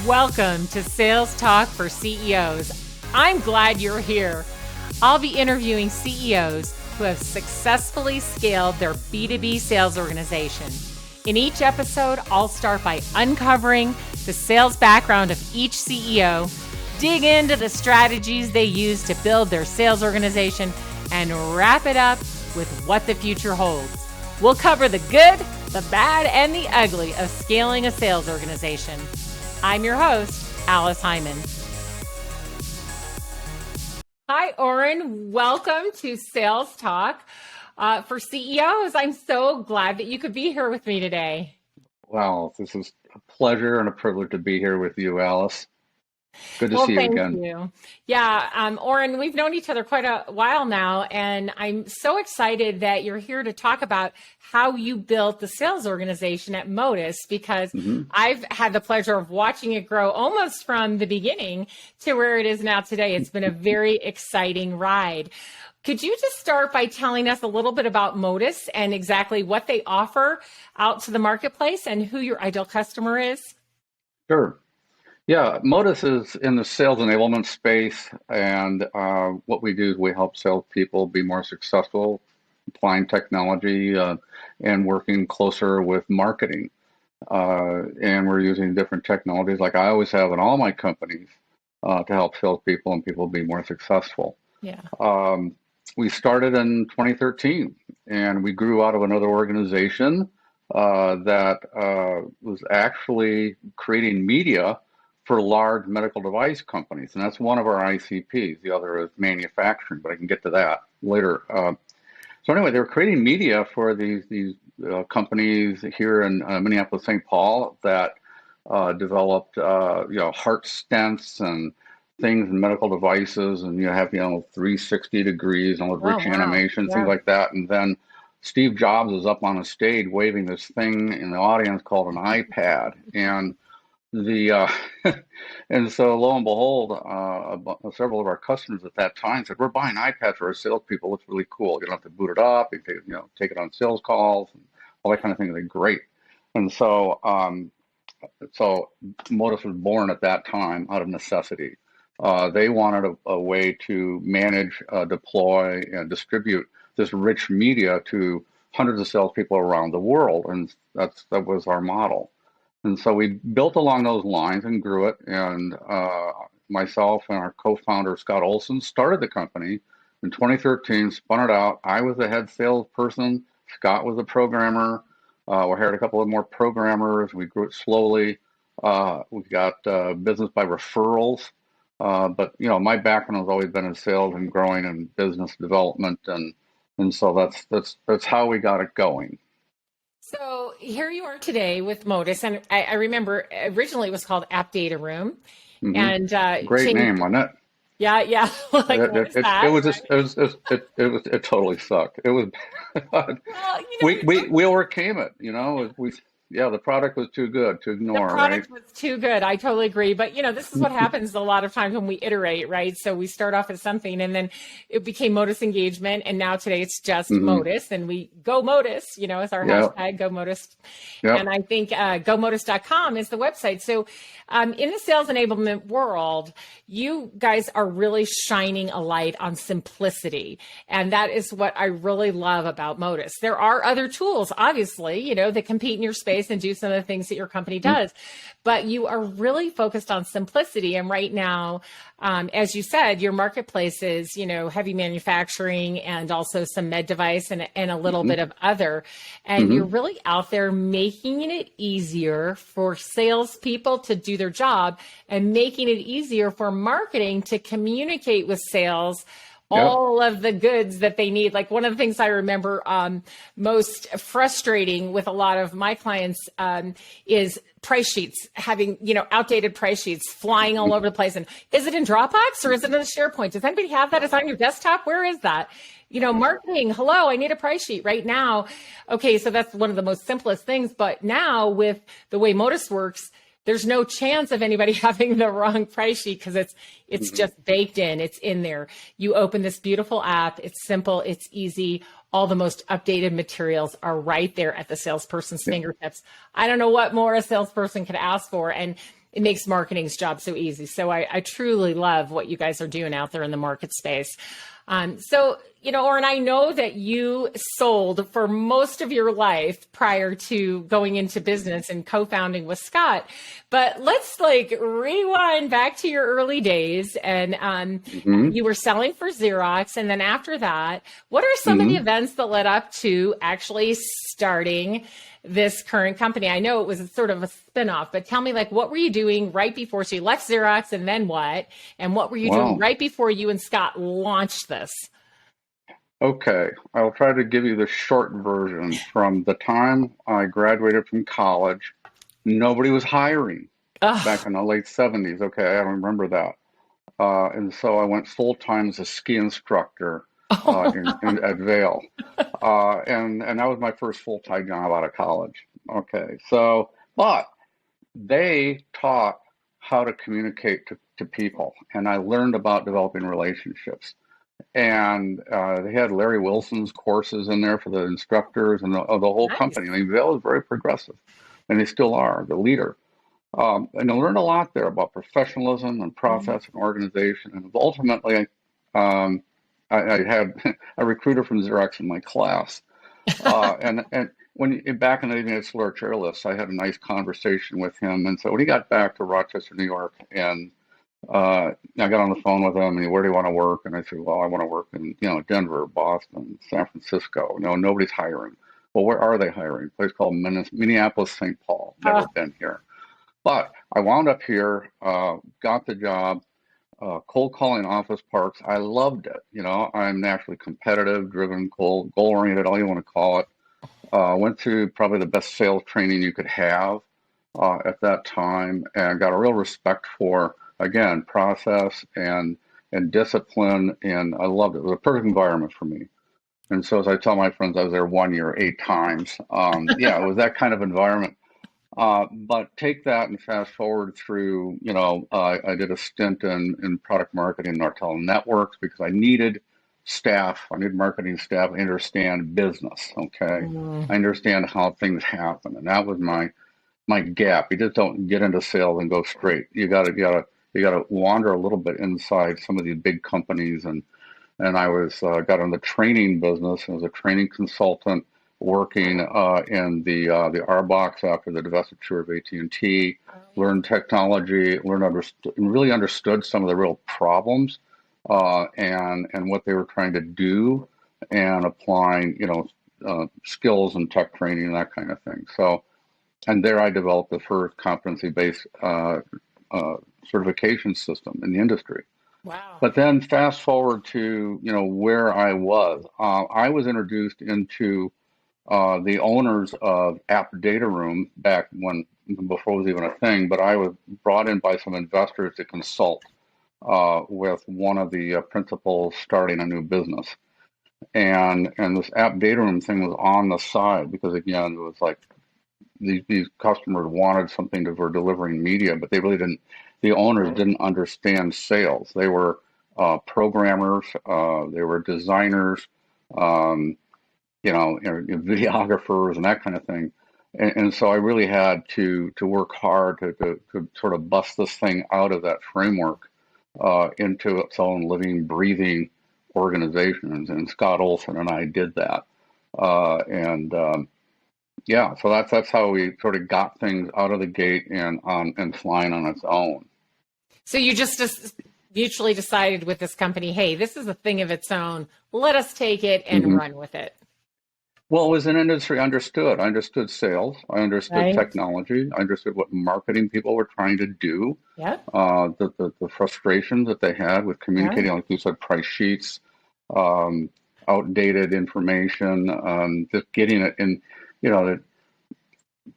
Welcome to Sales Talk for CEOs. I'm glad you're here. I'll be interviewing CEOs who have successfully scaled their B2B sales organization. In each episode, I'll start by uncovering the sales background of each CEO, dig into the strategies they use to build their sales organization, and wrap it up with what the future holds. We'll cover the good, the bad, and the ugly of scaling a sales organization. I'm your host, Alice Hyman. Hi, Orrin. Welcome to Sales Talk for CEOs. I'm so glad that you could be here with me today. Wow, this is a pleasure and a privilege to be here with you, Alice. Good to see you again. Thank you. Yeah, Orrin, we've known each other quite a while now, and I'm so excited that you're here to talk about how you built the sales organization at Modus, because I've had the pleasure of watching it grow almost from the beginning to where it is now today. It's been a very exciting ride. Could you just start by telling us a little bit about Modus and exactly what they offer out to the marketplace and who your ideal customer is? Sure. Yeah, Modus is in the sales enablement space, and what we do is we help salespeople be more successful, applying technology and working closer with marketing. And we're using different technologies, like I always have in all my companies, to help salespeople and people be more successful. Yeah. We started in 2013, and we grew out of another organization that was actually creating media for large medical device companies, and that's one of our ICPs. The other is manufacturing, but I can get to that later. So anyway, they were creating media for these companies here in Minneapolis, St. Paul that developed heart stents and things in medical devices, and you have 360 degrees and all the rich animation, things like that. And then Steve Jobs is up on a stage waving this thing in the audience called an iPad, and and so lo and behold, several of our customers at that time said, "We're buying iPads for our salespeople. It looks really cool. You don't have to boot it up. You can take it on sales calls and all that kind of thing. They're great." And so Modus was born at that time out of necessity. They wanted a way to manage, deploy, and distribute this rich media to hundreds of salespeople around the world, and that was our model. And so we built along those lines and grew it. And myself and our co-founder, Scott Olson, started the company in 2013, spun it out. I was the head salesperson. Scott was a programmer. We hired a couple of more programmers. We grew it slowly. We got business by referrals. But my background has always been in sales and growing and business development. And so that's how we got it going. So here you are today with Modus, and I remember originally it was called App Data Room, and great name, wasn't it? Yeah. It totally sucked. It was. We overcame it. The product was too good to ignore. The product was too good. I totally agree. But, this is what happens a lot of times when we iterate, right? So we start off as something, and then it became Modus Engagement. And now today it's just Modus, and we go Modus, is our hashtag, go Modus. Yep. And I think gomodus.com is the website. So in the sales enablement world, you guys are really shining a light on simplicity. And that is what I really love about Modus. There are other tools, obviously, that compete in your space and do some of the things that your company does, but you are really focused on simplicity. And right now, as you said, your marketplace is, heavy manufacturing and also some med device and a little bit of other. And you're really out there making it easier for salespeople to do their job and making it easier for marketing to communicate with sales all of the goods that they need. Like one of the things I remember most frustrating with a lot of my clients is price sheets, having, outdated price sheets flying all over the place. And is it in Dropbox or is it in SharePoint? Does anybody have that? Is it on your desktop? Where is that? Marketing, hello, I need a price sheet right now. Okay, so that's one of the most simplest things. But now with the way Modus works, there's no chance of anybody having the wrong price sheet because it's just baked in. It's in there. You open this beautiful app. It's simple. It's easy. All the most updated materials are right there at the salesperson's fingertips. I don't know what more a salesperson could ask for. And it makes marketing's job so easy. So I truly love what you guys are doing out there in the market space. So, Orrin, I know that you sold for most of your life prior to going into business and co-founding with Scott, but let's rewind back to your early days, and you were selling for Xerox. And then after that, what are some of the events that led up to actually starting this current company? I know it was sort of a spinoff, but tell me, what were you doing right before? So you left Xerox, and then what? And what were you doing right before you and Scott launched this? Okay, I'll try to give you the short version. From the time I graduated from college, nobody was hiring back in the late 70s. Okay, I remember that. And so I went full-time as a ski instructor at Vail. And that was my first full-time job out of college. Okay, so, but they taught how to communicate to people, and I learned about developing relationships. And they had Larry Wilson's courses in there for the instructors and the whole company. I mean, Vail is very progressive, and they still are the leader. And I learned a lot there about professionalism and process and organization. And ultimately, I had a recruiter from Xerox in my class. And back in the day, it's Laura Chairlifts, I had a nice conversation with him. And so when he got back to Rochester, New York, and I got on the phone with him, and he, where do you want to work? And I said, well, I want to work in, Denver, Boston, San Francisco. Nobody's hiring. Well, where are they hiring? A place called Minneapolis, St. Paul. Never been here. But I wound up here, got the job, cold calling office parks. I loved it. I'm naturally competitive, driven, goal-oriented, all you want to call it. Went through probably the best sales training you could have at that time, and got a real respect for, again, process and discipline, and I loved it. It was a perfect environment for me. And so, as I tell my friends, I was there 1 year, 8 times. Yeah, it was that kind of environment. But take that and fast forward through, I did a stint in product marketing in Nortel Networks because I needed staff. I needed marketing staff. I understand business. Okay, I understand how things happen, and that was my gap. You just don't get into sales and go straight. You gotta wander a little bit inside some of these big companies, and I was got in the training business and was a training consultant working in the R box after the divestiture of AT&T. Learned technology, really understood some of the real problems and what they were trying to do, and applying skills and tech training and that kind of thing. So. And there I developed the first competency-based certification system in the industry. Wow. But then fast forward to, where I was introduced into the owners of App Data Room back before it was even a thing, but I was brought in by some investors to consult with one of the principals starting a new business. And this App Data Room thing was on the side because, again, it was like, these customers wanted something for delivering media, but the owners didn't understand sales. They were programmers, they were designers, videographers and that kind of thing. And so I really had to work hard to sort of bust this thing out of that framework into its own living, breathing organization. And Scott Olson and I did that. Yeah, so that's how we sort of got things out of the gate and flying on its own. So you just mutually decided with this company, hey, this is a thing of its own. Let us take it and run with it. Well, it was an industry I understood. I understood sales. I understood technology. I understood what marketing people were trying to do. Yeah. The frustrations that they had with communicating, like you said, price sheets, outdated information, just getting it in. The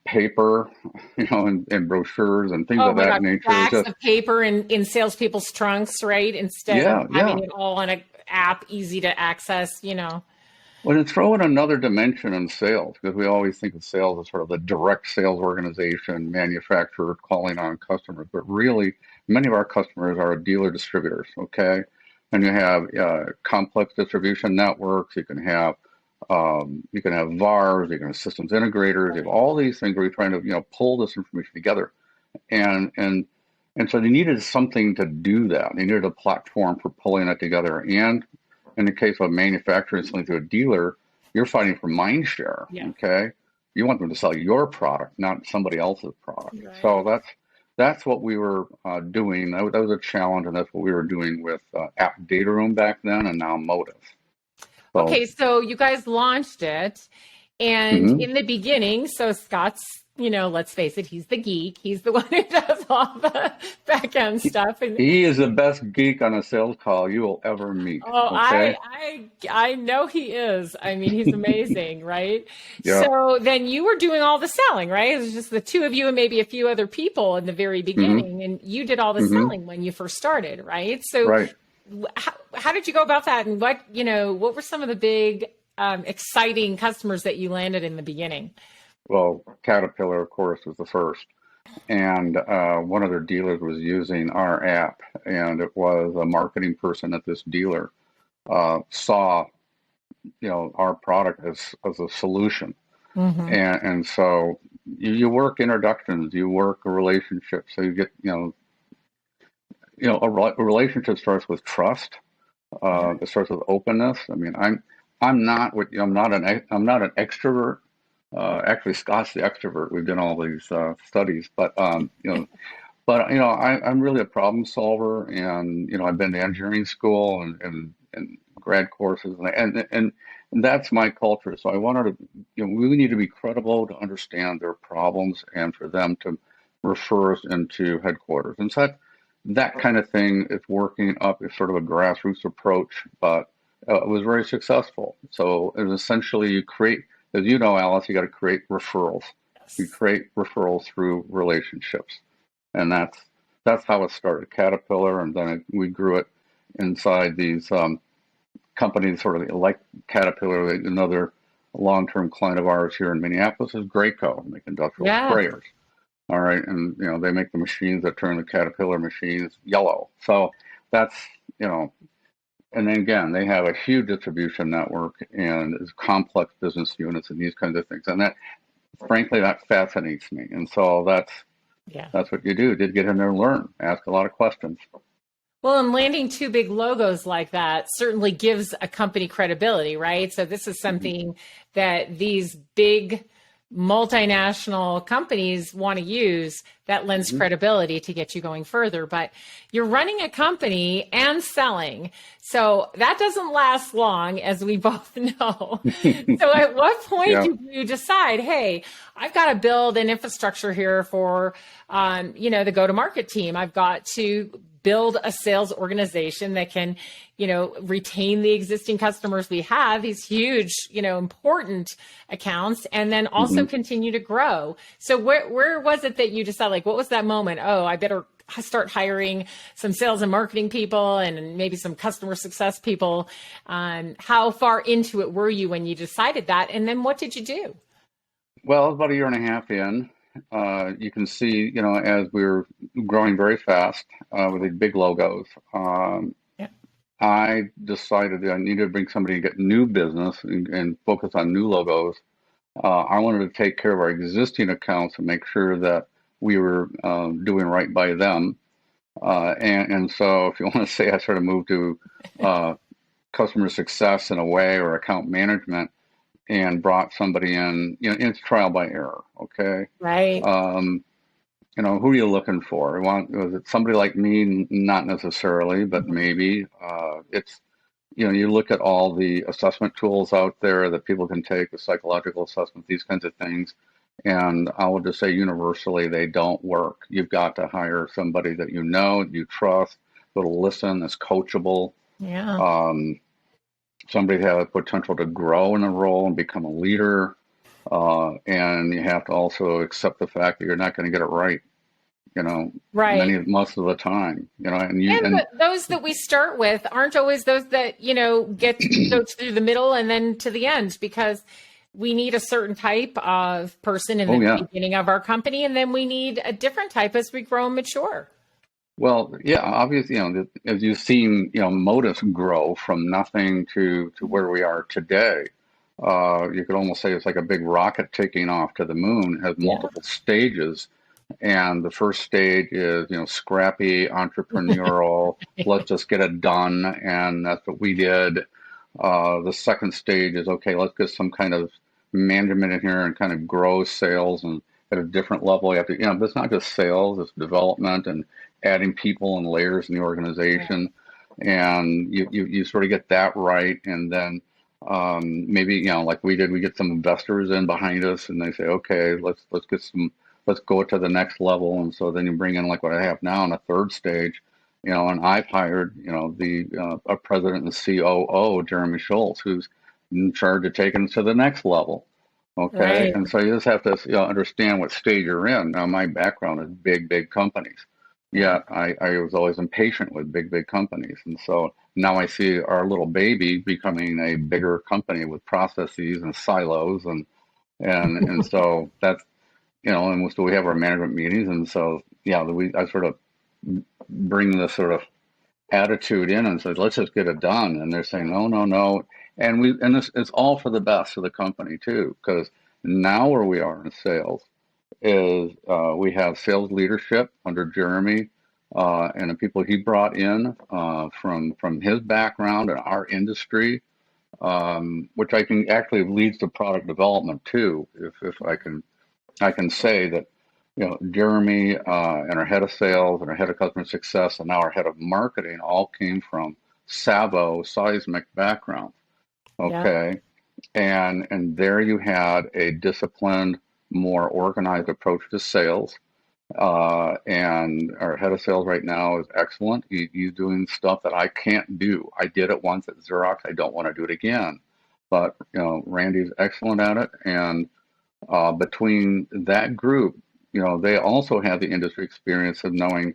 paper, and brochures and things of that nature. Stacks of paper in salespeople's trunks, right? Instead of having it all on an app, easy to access, Well, and throw in another dimension in sales, because we always think of sales as sort of the direct sales organization, manufacturer calling on customers, but really many of our customers are dealer distributors, okay? And you have complex distribution networks, you can have VARs, you can have systems integrators, you have all these things where you're trying to, pull this information together. And And so they needed something to do that. They needed a platform for pulling it together. And in the case of manufacturing something to a dealer, you're fighting for mind share. Yeah. Okay. You want them to sell your product, not somebody else's product. Right. So that's what we were doing. That was a challenge, and that's what we were doing with App Data Room back then, and now Modus. So, Okay, so you guys launched it, and in the beginning, so Scott's, let's face it, he's the geek. He's the one who does all the back end stuff. And he is the best geek on a sales call you will ever meet. oh, Okay? I know he is. I mean, he's amazing, right? Yeah. So then you were doing all the selling, right? It was just the two of you and maybe a few other people in the very beginning, and you did all the selling when you first started, right? So Right. how did you go about that, and what were some of the big exciting customers that you landed in the beginning? Well, Caterpillar, of course, was the first. And one of their dealers was using our app, and it was a marketing person at this dealer saw, our product as a solution. And so you work introductions, you work a relationship. So you get, a relationship starts with trust. It starts with openness. I mean, I'm not an extrovert. Actually, Scott's the extrovert. We've done all these studies, but I'm really a problem solver, and I've been to engineering school and grad courses, and that's my culture. So I wanted to, we need to be credible to understand their problems and for them to refer us into headquarters. And so that kind of thing is working up is sort of a grassroots approach, but it was very successful. So it was essentially you create, as you know, Alice, you got to create referrals. You create referrals through relationships, and that's how it started. Caterpillar, and then we grew it inside these companies, sort of like Caterpillar. Another long-term client of ours here in Minneapolis is Graco, make industrial sprayers. All right, and they make the machines that turn the Caterpillar machines yellow. So that's and then again, they have a huge distribution network and complex business units and these kinds of things. And that, frankly, that fascinates me. And so that's what you do. Did get in there and learn, ask a lot of questions. Well, and landing two big logos like that certainly gives a company credibility, right? So this is something that these big multinational companies want to use that lends credibility to get you going further. But you're running a company and selling, so that doesn't last long, as we both know. So at what point do you decide, hey, I've got to build an infrastructure here for the go-to-market team? I've got to build a sales organization that can, retain the existing customers we have, these huge, important accounts, and then also continue to grow. So where was it that you decided, like, what was that moment? Oh, I better start hiring some sales and marketing people and maybe some customer success people. How far into it were you when you decided that? And then what did you do? Well, about a year and a half in, you can see, as we were growing very fast with these big logos, I decided that I needed to bring somebody to get new business and focus on new logos. I wanted to take care of our existing accounts and make sure that we were doing right by them. And so, if you want to say, I sort of moved to customer success in a way, or account management, and brought somebody in, it's trial by error. Okay. Right. Who are you looking for? Was it somebody like me? Not necessarily, but maybe. It's, you look at all the assessment tools out there that people can take, the psychological assessment, these kinds of things. And I will just say universally, they don't work. You've got to hire somebody that you trust, that'll listen, that's coachable. Yeah. Somebody that has potential to grow in a role and become a leader. And you have to also accept the fact that you're not going to get it right. Most of the time, and those that we start with aren't always those that, get to go through the middle and then to the end, because we need a certain type of person in the beginning of our company, and then we need a different type as we grow and mature. Well, yeah, obviously, as you've seen, Modus grow from nothing to where we are today. You could almost say it's like a big rocket taking off to the moon. It has multiple stages And the first stage is, scrappy, entrepreneurial, let's just get it done. And that's what we did. The second stage is, okay, let's get some kind of management in here and kind of grow sales and at a different level. You have to, but it's not just sales, it's development and adding people and layers in the organization. And you sort of get that right. And then maybe, like we did, we get some investors in behind us and they say, okay, let's go to the next level. And so then you bring in like what I have now in a third stage, and I've hired, a president and COO, Jeremy Schultz, who's in charge of taking it to the next level. Okay. Right. And so you just have to understand what stage you're in. Now, my background is big companies. Yeah, I was always impatient with big companies. And so now I see our little baby becoming a bigger company with processes and silos and so that's and so we have our management meetings, and so I sort of bring this sort of attitude in and say, let's just get it done. And they're saying, no. And this it's all for the best of the company too, because now where we are in sales is we have sales leadership under Jeremy and the people he brought in from his background and our industry, which I think actually leads to product development too. If I can say that Jeremy and our head of sales and our head of customer success and now our head of marketing all came from seismic background. Okay. Yeah. And there you had a disciplined, more organized approach to sales. And our head of sales right now is excellent. He's doing stuff that I can't do. I did it once at Xerox. I don't want to do it again. But, Randy's excellent at it. And between that group, they also have the industry experience of knowing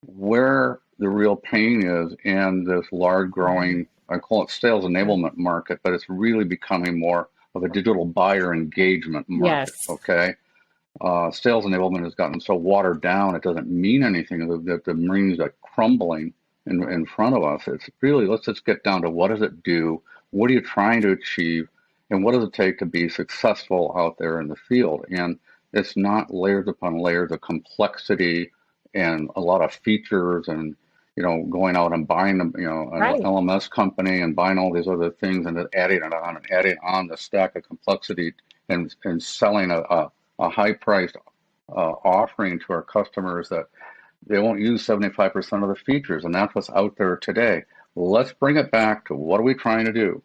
where the real pain is in this large growing, I call it sales enablement market, but it's really becoming more of a digital buyer engagement market. Yes. Okay. Sales enablement has gotten so watered down, it doesn't mean anything. The Marines are crumbling in front of us. It's really, let's just get down to what does it do? What are you trying to achieve? And what does it take to be successful out there in the field? And it's not layers upon layers of complexity and a lot of features and, going out and buying an LMS company and buying all these other things and then adding on the stack of complexity and selling a high-priced offering to our customers that they won't use 75% of the features. And that's what's out there today. Let's bring it back to what are we trying to do?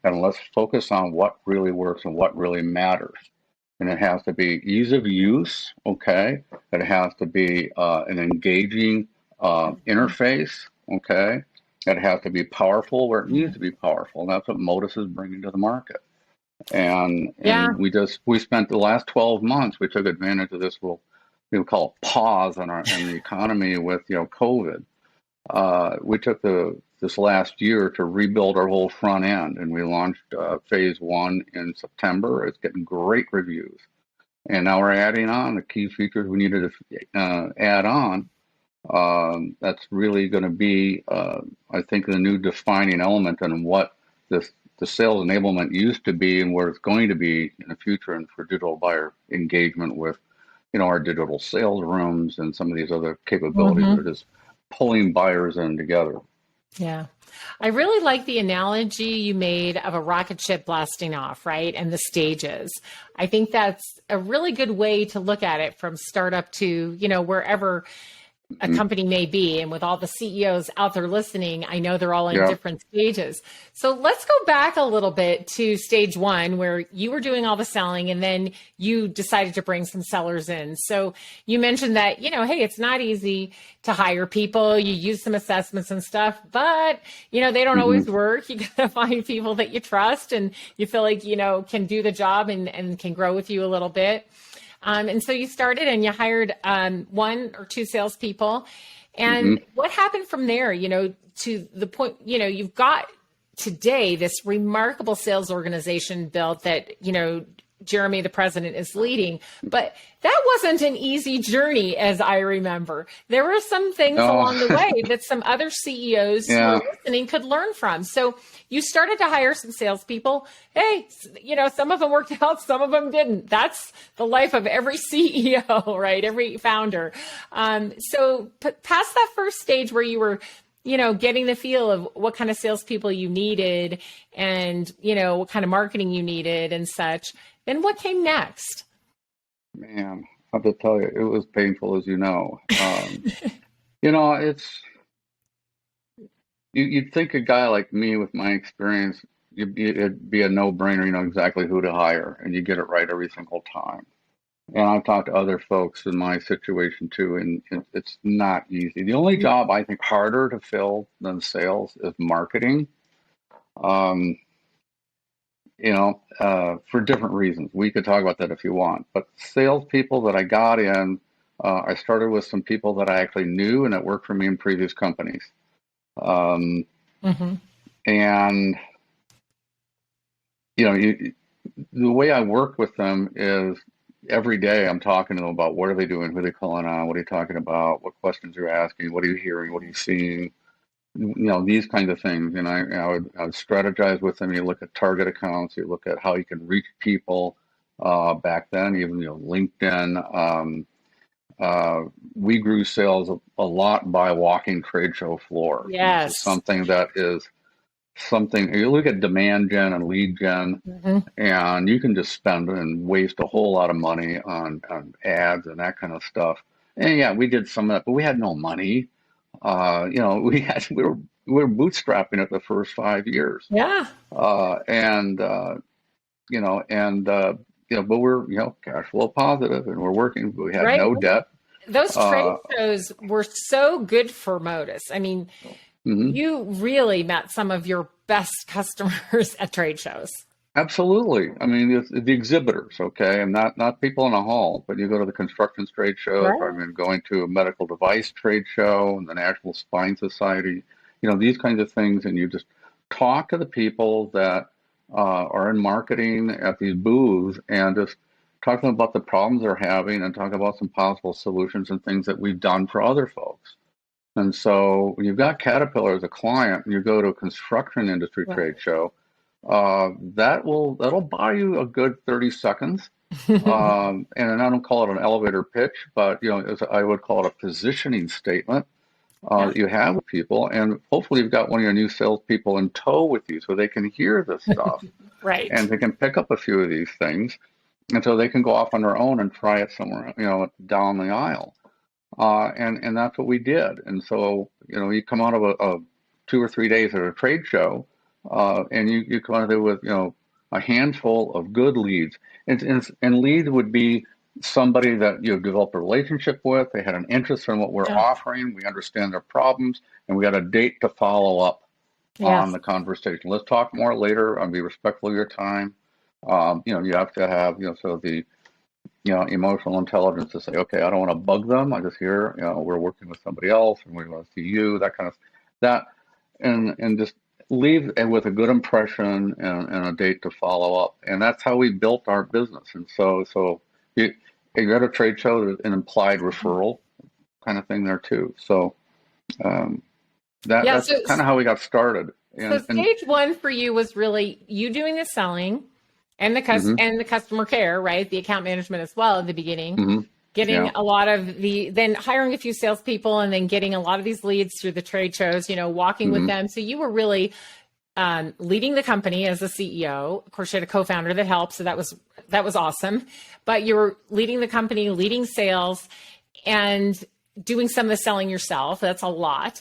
And let's focus on what really works and what really matters. And it has to be ease of use, okay? It has to be an engaging interface, okay? It has to be powerful where it needs to be powerful. And that's what Modus is bringing to the market. And we spent the last 12 months, we took advantage of this we'll call it pause in the economy with COVID. We took this last year to rebuild our whole front end, and we launched phase 1 in September. It's getting great reviews, and now we're adding on the key features we needed to add on. That's really going to be, I think, the new defining element in what the sales enablement used to be and where it's going to be in the future, and for digital buyer engagement with, our digital sales rooms and some of these other capabilities that are just pulling buyers in together. Yeah. I really like the analogy you made of a rocket ship blasting off, right? And the stages. I think that's a really good way to look at it from startup to, wherever a company may be. And with all the CEOs out there listening, I know they're all in different stages. So let's go back a little bit to stage 1, where you were doing all the selling and then you decided to bring some sellers in. So you mentioned that, hey, it's not easy to hire people. You use some assessments and stuff, but, they don't always work. You got to find people that you trust and you feel like, can do the job and can grow with you a little bit. And so you started and you hired 1 or 2 salespeople. And what happened from there, to the point, you've got today this remarkable sales organization built that, Jeremy, the president, is leading. But that wasn't an easy journey, as I remember. There were some things along the way that some other CEOs who were listening could learn from. So you started to hire some salespeople. Hey, some of them worked out, some of them didn't. That's the life of every CEO, right? Every founder. So past that first stage where you were getting the feel of what kind of salespeople you needed and, what kind of marketing you needed and such. Then what came next? Man, I have to tell you, it was painful, as you know. You'd think a guy like me with my experience, it'd be a no-brainer, you know exactly who to hire, and you get it right every single time. And I've talked to other folks in my situation too, and it's not easy. The only job I think harder to fill than sales is marketing. For different reasons. We could talk about that if you want. But salespeople that I got in, I started with some people that I actually knew and that worked for me in previous companies. And, the way I work with them is every day I'm talking to them about what are they doing, who are they calling on, what are you talking about, what questions you're asking, what are you hearing, what are you seeing, these kinds of things. And I would strategize with them. You look at target accounts, you look at how you can reach people. Back then, even LinkedIn. We grew sales a lot by walking trade show floor. Yes, something you look at demand gen and lead gen, and you can just spend and waste a whole lot of money on ads and that kind of stuff. And yeah, we did some of that, but we had no money. We were bootstrapping it the first 5 years. Yeah. But we're cash flow positive, and we're working. We had no debt. Those trade shows were so good for Modus. I mean, you really met some of your best customers at trade shows. Absolutely. I mean, it's the exhibitors, okay, and not people in a hall, but you go to the construction trade shows. Right. I've been going to a medical device trade show and the National Spine Society, these kinds of things, and you just talk to the people that are in marketing at these booths and just talk to them about the problems they're having and talk about some possible solutions and things that we've done for other folks. And so when you've got Caterpillar as a client and you go to a construction industry trade show, that'll buy you a good 30 seconds. And I don't call it an elevator pitch, but I would call it a positioning statement that you have with people. And hopefully you've got one of your new salespeople in tow with you so they can hear this stuff. Right. And they can pick up a few of these things. And so they can go off on their own and try it somewhere, down the aisle. And that's what we did. And so, you come out of a 2 or 3 days at a trade show, and you come out of there with, a handful of good leads. And leads would be somebody that you develop a relationship with. They had an interest in what we're offering. We understand their problems, and we got a date to follow up on the conversation. Let's talk more later. I'll be respectful of your time. You have to have, sort of the, emotional intelligence to say, okay, I don't want to bug them. I just hear, we're working with somebody else and we want to see you, and just leave with a good impression and a date to follow up. And that's how we built our business. And so you're at a trade show, there's an implied referral kind of thing there too. So that's kind of how we got started. So stage one for you was really you doing the selling and the customer care, right? The account management as well at the beginning, getting a lot of then hiring a few salespeople and then getting a lot of these leads through the trade shows, walking with them. So you were really leading the company as a CEO. Of course, you had a co-founder that helped. So that was awesome. But you were leading the company, leading sales and doing some of the selling yourself. That's a lot.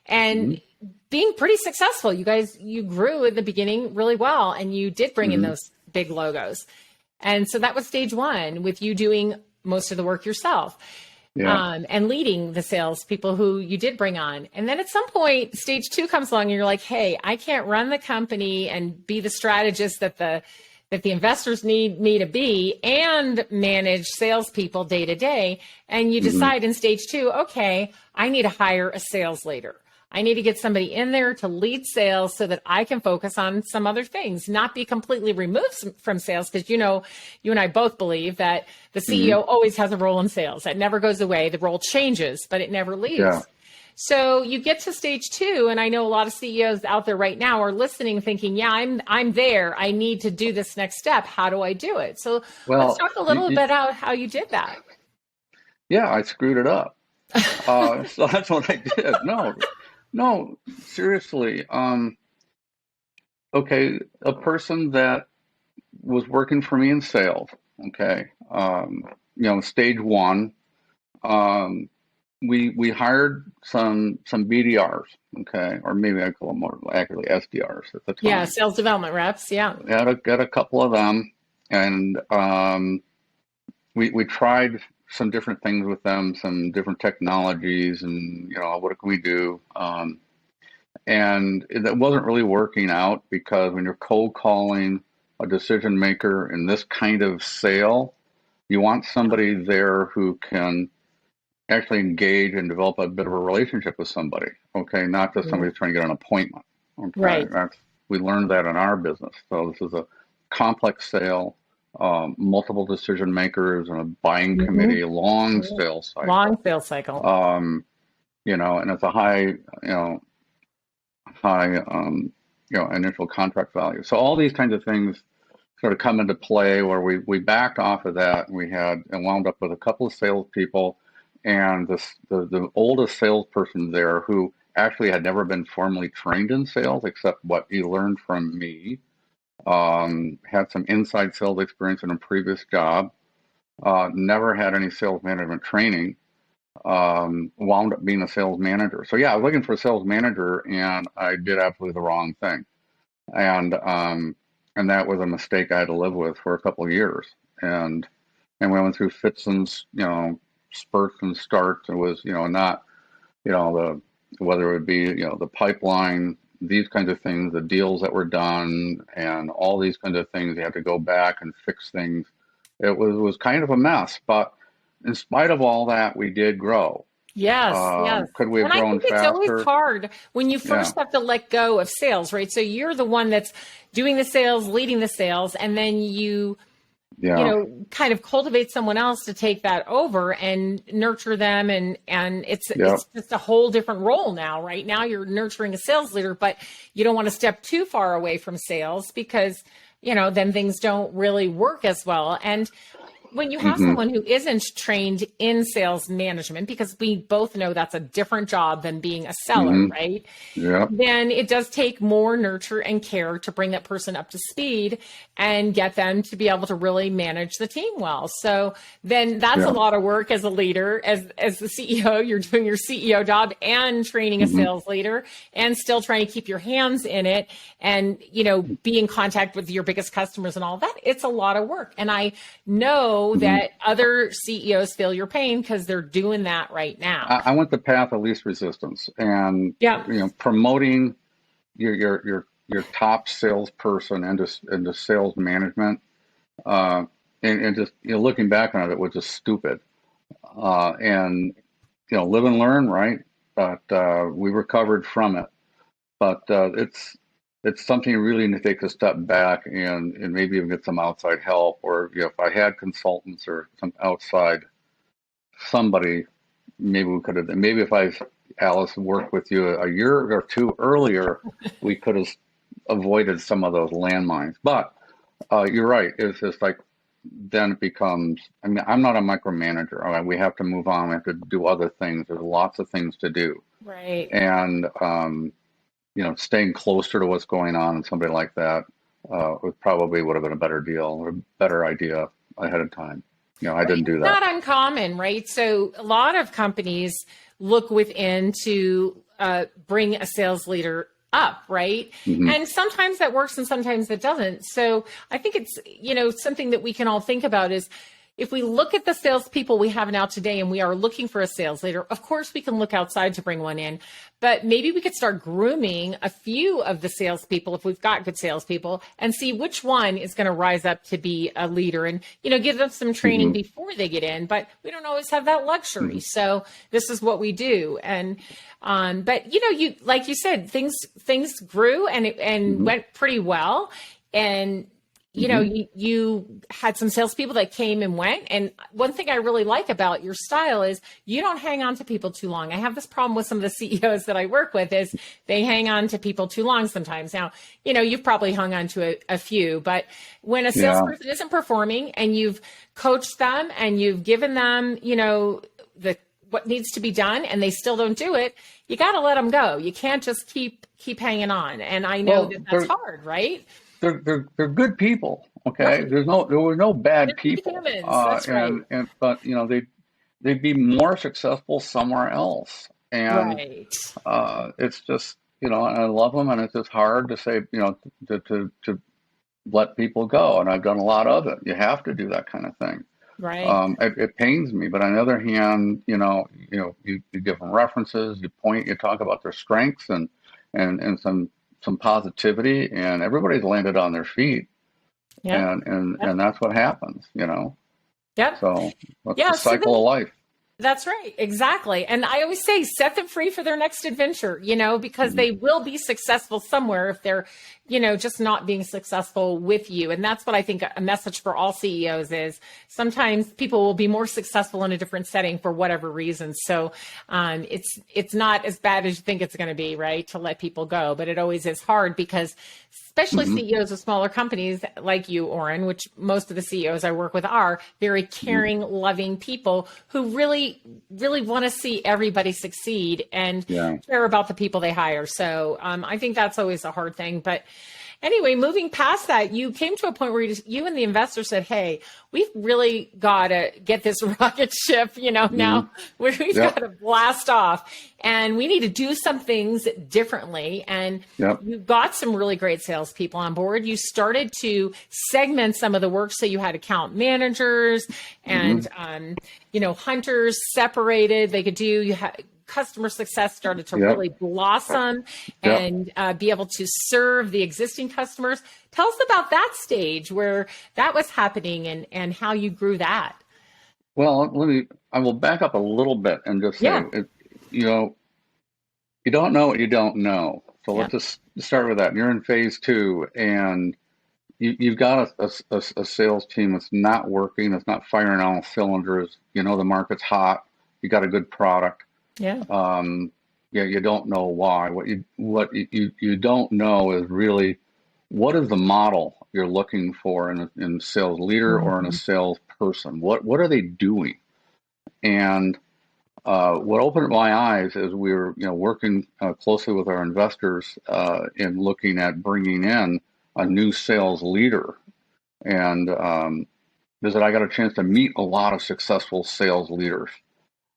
And being pretty successful. You grew at the beginning really well, and you did bring in those big logos. And so that was stage one, with you doing most of the work yourself, and leading the sales people who you did bring on. And then at some point, stage two comes along and you're like, hey, I can't run the company and be the strategist that the investors need me to be and manage salespeople day to day. And you decide in stage two, okay, I need to hire a sales leader. I need to get somebody in there to lead sales so that I can focus on some other things, not be completely removed from sales. Because, you know, you and I both believe that the CEO always has a role in sales. That never goes away. The role changes, but it never leaves. Yeah. So you get to stage 2, and I know a lot of CEOs out there right now are listening, thinking, "Yeah, I'm there. I need to do this next step. How do I do it?" So Well, let's talk a little bit about how you did that. yeah, I screwed it up. So that's what I did. No, seriously. Okay, a person that was working for me in sales. Okay, stage 1. We hired some BDRs, okay, or maybe I call them more accurately SDRs at the time. Yeah, sales development reps. Yeah. Got a couple of them, and we tried some different things with them, some different technologies, and what can we do? And that wasn't really working out, because when you're cold calling a decision maker in this kind of sale, you want somebody there who can actually engage and develop a bit of a relationship with somebody, okay? Not just somebody who's trying to get an appointment, okay? Right. We learned that in our business. So this is a complex sale, multiple decision makers and a buying committee, long sales cycle. Long sales cycle. And it's a high initial contract value. So all these kinds of things sort of come into play, where we backed off of that, and wound up with a couple of salespeople, and the oldest salesperson there, who actually had never been formally trained in sales except what he learned from me, had some inside sales experience in a previous job, never had any sales management training, wound up being a sales manager. So yeah, I was looking for a sales manager, and I did absolutely the wrong thing, and that was a mistake I had to live with for a couple of years, and we went through fits and spurts and starts. It was not whether it would be the pipeline, these kinds of things, the deals that were done, and all these kinds of things. You had to go back and fix things. It was kind of a mess, but in spite of all that, we did grow. Yes. Could we have grown faster? It's always hard when you first have to let go of sales, right? So you're the one that's doing the sales, leading the sales, and then you kind of cultivate someone else to take that over and nurture them. And it's just a whole different role now, right? Now you're nurturing a sales leader, but you don't want to step too far away from sales, because, then things don't really work as well. And when you have someone who isn't trained in sales management, because we both know that's a different job than being a seller, right? Yeah. Then it does take more nurture and care to bring that person up to speed and get them to be able to really manage the team well. So then that's a lot of work as a leader, as the CEO. You're doing your CEO job and training a sales leader, and still trying to keep your hands in it, and be in contact with your biggest customers and all that. It's a lot of work, and I know that other CEOs feel your pain, because they're doing that right now. I went the path of least resistance, and promoting your top salesperson into sales management, and just looking back on it was just stupid. And live and learn, right? But we recovered from it. But it's something you really need to take a step back and maybe even get some outside help, or if I had consultants or some outside somebody, maybe we could have. Maybe if Alice, worked with you a year or two earlier, we could have avoided some of those landmines. But you're right. It's just like, then it becomes. I mean, I'm not a micromanager. All right, we have to move on. We have to do other things. There's lots of things to do. Right. And staying closer to what's going on, and somebody like that would have been a better deal, or a better idea ahead of time. I didn't do that. It's not uncommon, right? So a lot of companies look within to bring a sales leader up, right? And sometimes that works and sometimes it doesn't. So I think it's, something that we can all think about is, if we look at the salespeople we have now today and we are looking for a sales leader, of course we can look outside to bring one in, but maybe we could start grooming a few of the salespeople if we've got good salespeople and see which one is going to rise up to be a leader and, give them some training before they get in, but we don't always have that luxury. So this is what we do. And, but you, like you said, things grew and went pretty well. And, you had some salespeople that came and went. And one thing I really like about your style is you don't hang on to people too long. I have this problem with some of the CEOs that I work with is they hang on to people too long sometimes. Now, you've probably hung on to a few, but when a salesperson isn't performing and you've coached them and you've given them, what needs to be done and they still don't do it, you got to let them go. You can't just keep hanging on. And I know that's hard, right? They're good people, okay? Right. There were no bad people, humans. That's right. but they'd be more successful somewhere else, and it's just I love them, and it's just hard to say to let people go, and I've done a lot of it. You have to do that kind of thing, right? It pains me, but on the other hand, you give them references, you talk about their strengths and some positivity, and everybody's landed on their feet. And that's what happens, Yep. So that's the cycle of life. That's right. Exactly. And I always say, set them free for their next adventure, because they will be successful somewhere if they're, just not being successful with you. And that's what I think a message for all CEOs is. Sometimes people will be more successful in a different setting for whatever reason. So it's not as bad as you think it's going to be, right, to let people go. But it always is hard because especially CEOs of smaller companies like you, Orrin, which most of the CEOs I work with are very caring, loving people who really, really want to see everybody succeed and care about the people they hire. So I think that's always a hard thing. But anyway, moving past that, you came to a point where you and the investor said, hey, we've really got to get this rocket ship, now we've got to blast off and we need to do some things differently. And you got some really great salespeople on board. You started to segment some of the work. So you had account managers and, hunters separated. They could do, you had customer success started to really blossom and be able to serve the existing customers. Tell us about that stage where that was happening and how you grew that. Well, I will back up a little bit and just say, you don't know what you don't know. So let's just start with that. You're in phase 2 and you've got a sales team that's not working. It's not firing on all cylinders. The market's hot. You got a good product. You don't know why. What you don't know is really what is the model you're looking for in a sales leader or in a sales person. What are they doing? And what opened my eyes is we were working closely with our investors in looking at bringing in a new sales leader. And I got a chance to meet a lot of successful sales leaders.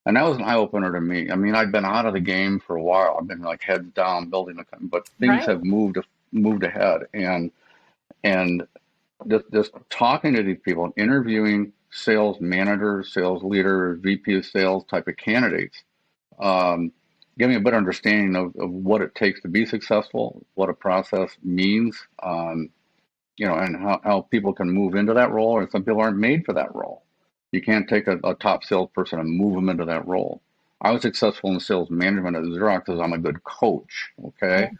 And that was an eye-opener to me. I mean, I'd been out of the game for a while. I've been like heads down building the company, but things have moved ahead. And just talking to these people and interviewing sales managers, sales leaders, VP of sales type of candidates, gave me a better understanding of what it takes to be successful, what a process means, and how people can move into that role, or some people aren't made for that role. You can't take a top salesperson and move them into that role. I was successful in sales management at Xerox because I'm a good coach, okay?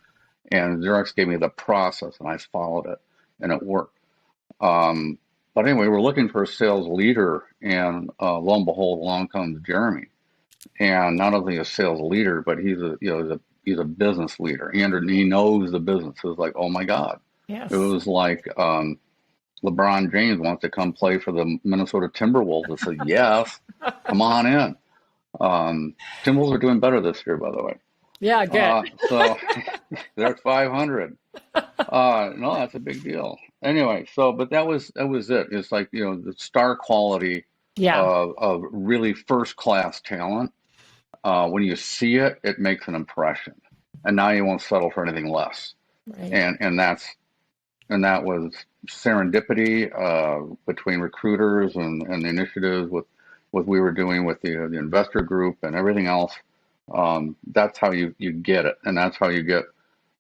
And Xerox gave me the process, and I followed it, and it worked. But anyway, we're looking for a sales leader, and lo and behold, along comes Jeremy. And not only a sales leader, but he's a business leader. He knows the business. It was like, oh my God. Yes. It was like LeBron James wants to come play for the Minnesota Timberwolves. I said, yes, come on in. Timberwolves are doing better this year, by the way. Yeah, good. So they're at 500. No, that's a big deal. Anyway, but that was it. It's like, the star quality of really first class talent. When you see it, it makes an impression. And now you won't settle for anything less. Right. And and that was serendipity between recruiters and the initiatives with what we were doing with the investor group and everything else. That's how you get it, and that's how you get,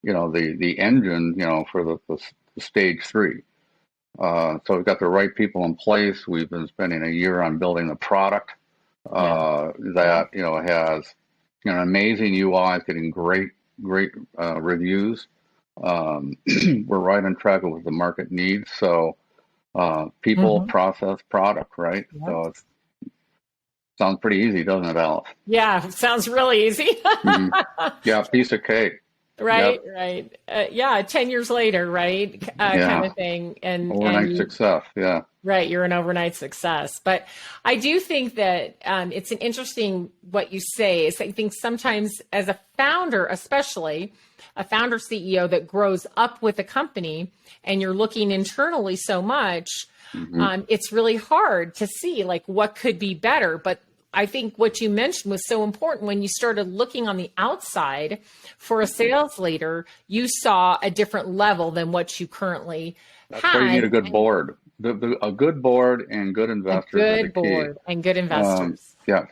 the engine, for the stage 3. So we've got the right people in place. We've been spending a year on building the product that has an amazing UI, it's getting great reviews. We're right on track with what the market needs. So people, process, product, right? Yep. So it sounds pretty easy, doesn't it, Alice? Yeah, sounds really easy. Yeah, piece of cake. Right, Yep. right. 10 years later, right? Kind of thing. And overnight success. Yeah. Right, you're an overnight success. But I do think that it's an interesting what you say is I think sometimes as a founder, especially a founder CEO that grows up with a company and you're looking internally so much, it's really hard to see like what could be better. But I think what you mentioned was so important when you started looking on the outside for a sales leader, you saw a different level than what you currently That's had. why you need a good board. A good board and good investors. A good board and good investors. Yeah,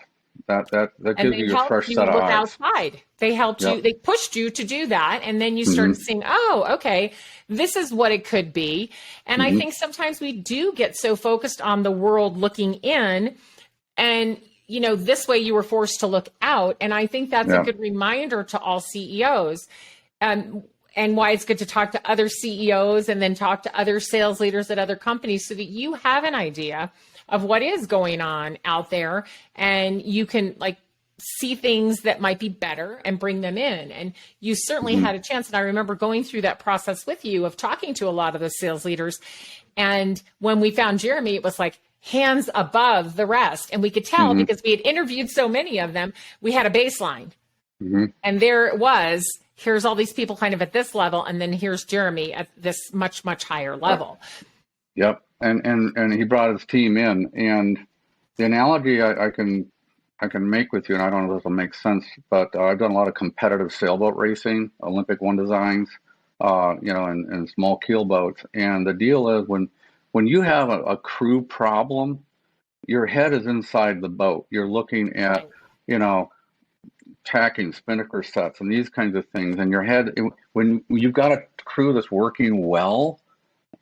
that gives you a fresh set of look eyes. Outside. They helped you. They pushed you to do that, and then you started seeing, oh, okay, this is what it could be. And I think sometimes we do get so focused on the world looking in, and this way you were forced to look out. And I think that's a good reminder to all CEOs. And why it's good to talk to other CEOs and then talk to other sales leaders at other companies so that you have an idea of what is going on out there and you can see things that might be better and bring them in. And you certainly had a chance. And I remember going through that process with you of talking to a lot of the sales leaders. And when we found Jeremy, it was like hands above the rest. And we could tell because we had interviewed so many of them, we had a baseline. And there it was. Here's all these people kind of at this level, and then here's Jeremy at this much, much higher level. Yep. And he brought his team in. And the analogy I can make with you, and I don't know if this will make sense, but I've done a lot of competitive sailboat racing, Olympic 1 designs, and small keel boats. And the deal is when you have a crew problem, your head is inside the boat. You're looking at, tacking, spinnaker sets, and these kinds of things. And your head, when you've got a crew that's working well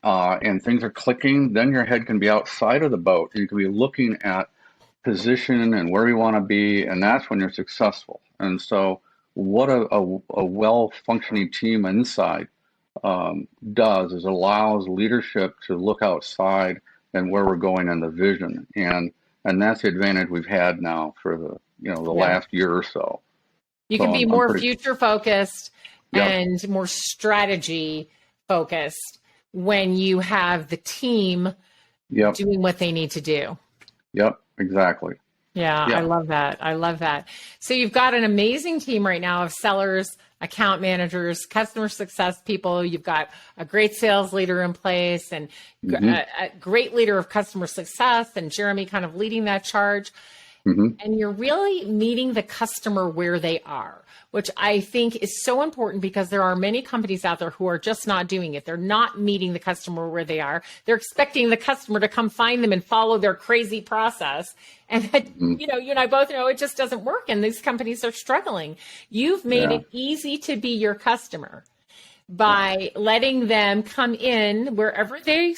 and things are clicking, then your head can be outside of the boat. You can be looking at position and where you want to be, and that's when you're successful. And so what a well-functioning team inside does is allows leadership to look outside and where we're going in the vision. And that's the advantage we've had now for the last year or so. You can be more future focused and more strategy focused when you have the team doing what they need to do. Yep, exactly. Yeah, I love that. I love that. So you've got an amazing team right now of sellers, account managers, customer success people. You've got a great sales leader in place and a great leader of customer success, and Jeremy kind of leading that charge. And you're really meeting the customer where they are, which I think is so important because there are many companies out there who are just not doing it. They're not meeting the customer where they are. They're expecting the customer to come find them and follow their crazy process. And that, you and I both know it just doesn't work. And these companies are struggling. You've made it easy to be your customer by letting them come in wherever they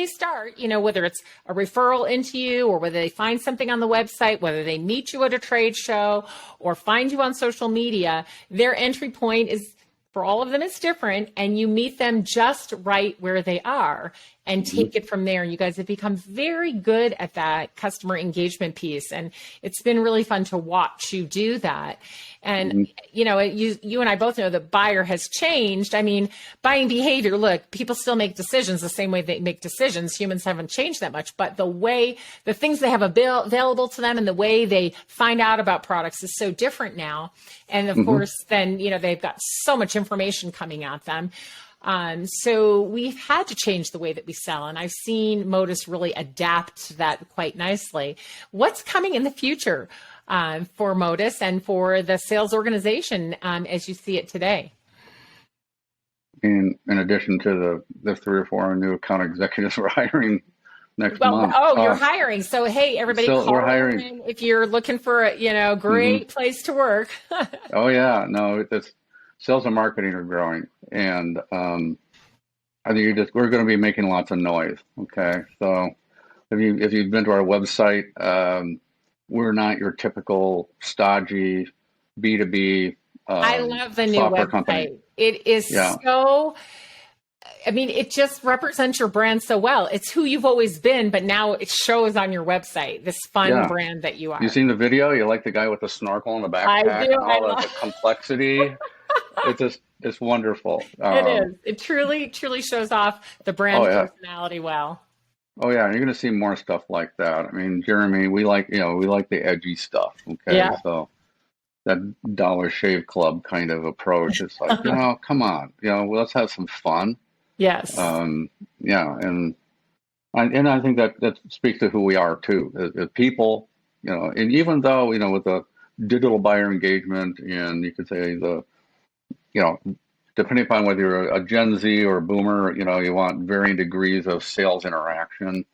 start, whether it's a referral into you or whether they find something on the website, whether they meet you at a trade show or find you on social media, their entry point is, for all of them, it's different. And you meet them just right where they are and take it from there. You guys have become very good at that customer engagement piece. And it's been really fun to watch you do that. And, you and I both know that buyer has changed. I mean, buying behavior, look, people still make decisions the same way they make decisions. Humans haven't changed that much, but the things they have available to them and the way they find out about products is so different now. And of course, then, they've got so much information coming at them. So we've had to change the way that we sell, and I've seen Modus really adapt to that quite nicely. What's coming in the future for Modus and for the sales organization as you see it today? in addition to the 3 or 4 new account executives we're hiring next Well, month. you're hiring. So, hey, everybody, So call we're hiring. Orrin if you're looking for a, great place to work. Oh yeah, no, it's sales and marketing are growing, and I think we're going to be making lots of noise. Okay, so if you've been to our website, we're not your typical stodgy B2B I love the new software website. company. It is so, I mean, it just represents your brand so well. It's who you've always been, but now it shows on your website, this fun brand that you are. You seen the video? You like the guy with the snorkel and the backpack? I do. And all the complexity. It's wonderful. It is. It truly, truly shows off the brand personality well. Oh yeah, and you're going to see more stuff like that. I mean, Jeremy, we like the edgy stuff. Okay, so that Dollar Shave Club kind of approach. It's like, come on, let's have some fun. Yes. Yeah, and I think that speaks to who we are too, as people. And even though with the digital buyer engagement, and you could say depending upon whether you're a Gen Z or a Boomer, you want varying degrees of sales interaction.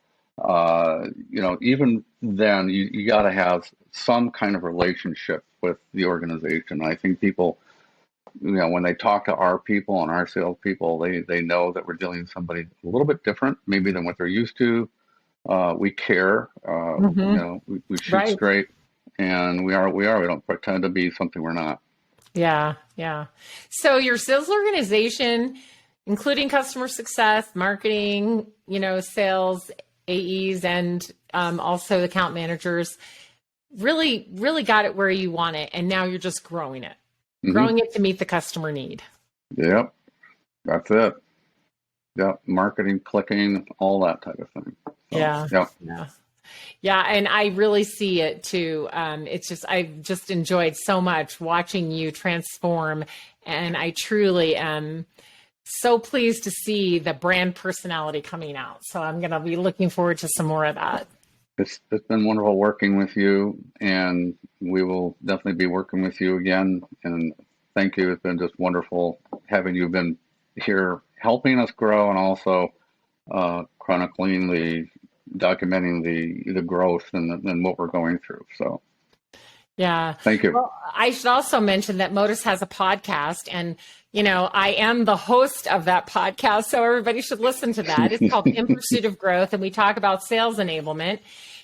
Even then, you got to have some kind of relationship with the organization. I think people, when they talk to our people and our salespeople, they know that we're dealing with somebody a little bit different, maybe than what they're used to. We care. We shoot straight, and we are. We don't pretend to be something we're not. Yeah. So your sales organization, including customer success, marketing, sales, AEs, and also account managers, really, really got it where you want it. And now you're just growing it, growing it to meet the customer need. Yep. That's it. Yep. Marketing, clicking, all that type of thing. So, Yeah. And I really see it too. I've just enjoyed so much watching you transform. And I truly am so pleased to see the brand personality coming out. So I'm going to be looking forward to some more of that. It's been wonderful working with you, and we will definitely be working with you again. And thank you. It's been just wonderful having you been here helping us grow, and also documenting the growth and what we're going through. So yeah. Thank you. Well, I should also mention that Modus has a podcast, and I am the host of that podcast, so everybody should listen to that. It's called In Pursuit of Growth, and we talk about sales enablement.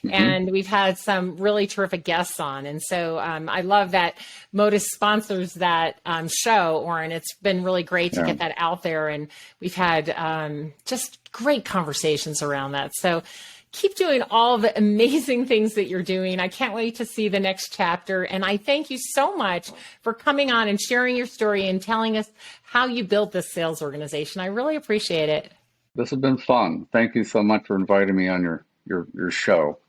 And we've had some really terrific guests on. And so I love that Modus sponsors that show, Orrin. It's been really great to get that out there. And we've had just great conversations around that. So keep doing all the amazing things that you're doing. I can't wait to see the next chapter. And I thank you so much for coming on and sharing your story and telling us how you built this sales organization. I really appreciate it. This has been fun. Thank you so much for inviting me on your show.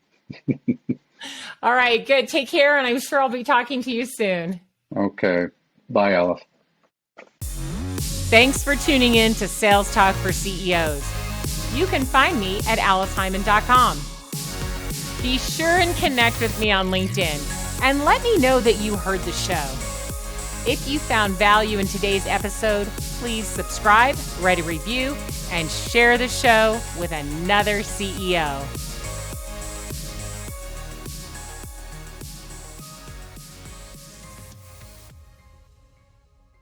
All right, good. Take care. And I'm sure I'll be talking to you soon. Okay. Bye, Alice. Thanks for tuning in to Sales Talk for CEOs. You can find me at alicehyman.com. Be sure and connect with me on LinkedIn and let me know that you heard the show. If you found value in today's episode, please subscribe, write a review, and share the show with another CEO.